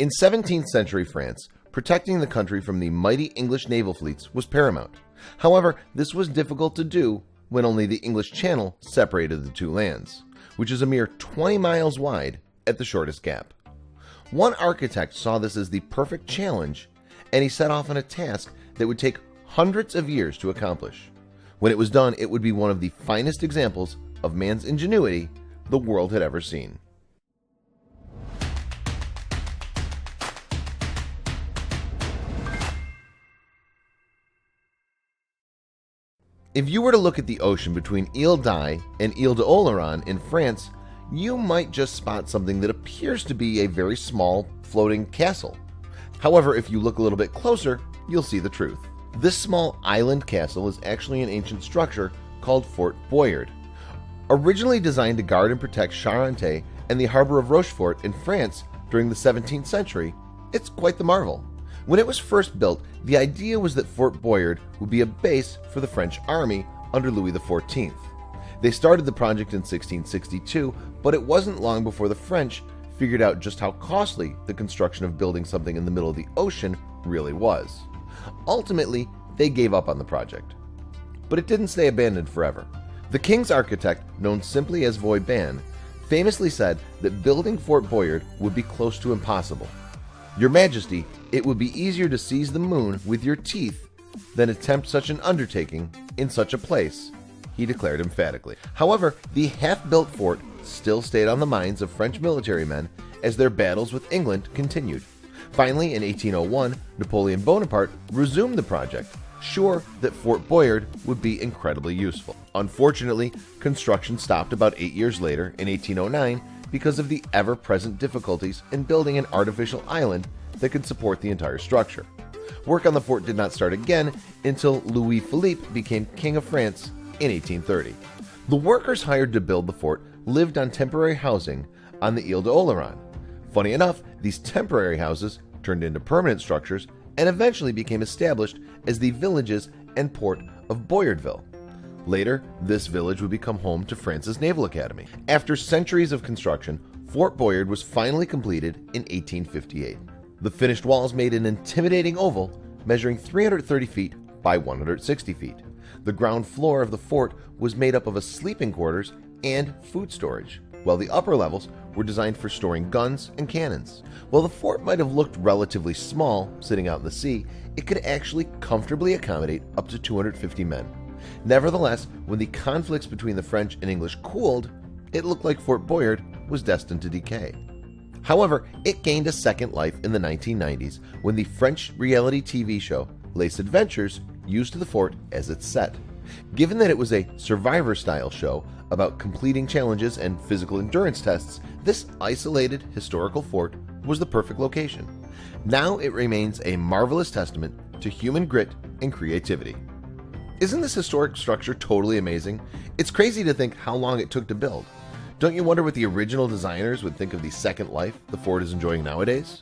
In 17th century France, protecting the country from the mighty English naval fleets was paramount. However, this was difficult to do when only the English Channel separated the two lands, which is a mere 20 miles wide at the shortest gap. One architect saw this as the perfect challenge, and he set off on a task that would take hundreds of years to accomplish. When it was done, it would be one of the finest examples of man's ingenuity the world had ever seen. If you were to look at the ocean between Ile d'Ye and Ile d'Oléron in France, you might just spot something that appears to be a very small floating castle. However, if you look a little bit closer, you'll see the truth. This small island castle is actually an ancient structure called Fort Boyard. Originally designed to guard and protect Charenton and the harbor of Rochefort in France during the 17th century, it's quite the marvel. When it was first built, the idea was that Fort Boyard would be a base for the French army under Louis XIV. They started the project in 1662, but it wasn't long before the French figured out just how costly the construction of building something in the middle of the ocean really was. Ultimately, they gave up on the project. But it didn't stay abandoned forever. The king's architect, known simply as Vauban, famously said that building Fort Boyard would be close to impossible. "Your Majesty, it would be easier to seize the moon with your teeth than attempt such an undertaking in such a place," he declared emphatically. However, the half-built fort still stayed on the minds of French military men as their battles with England continued. Finally, in 1801, Napoleon Bonaparte resumed the project, sure that Fort Boyard would be incredibly useful. Unfortunately, construction stopped about 8 years later, in 1809, because of the ever-present difficulties in building an artificial island that could support the entire structure. Work on the fort did not start again until Louis Philippe became King of France in 1830. The workers hired to build the fort lived on temporary housing on the Ile d'Oléron. Funny enough, these temporary houses turned into permanent structures and eventually became established as the villages and port of Boyardville. Later, this village would become home to France's Naval Academy. After centuries of construction, Fort Boyard was finally completed in 1858. The finished walls made an intimidating oval measuring 330 feet by 160 feet. The ground floor of the fort was made up of a sleeping quarters and food storage, while the upper levels were designed for storing guns and cannons. While the fort might have looked relatively small sitting out in the sea, it could actually comfortably accommodate up to 250 men. Nevertheless, when the conflicts between the French and English cooled, it looked like Fort Boyard was destined to decay. However, it gained a second life in the 1990s when the French reality TV show Lace Adventures used the fort as its set. Given that it was a survivor-style show about completing challenges and physical endurance tests, this isolated historical fort was the perfect location. Now it remains a marvelous testament to human grit and creativity. Isn't this historic structure totally amazing? It's crazy to think how long it took to build. Don't you wonder what the original designers would think of the second life the fort is enjoying nowadays?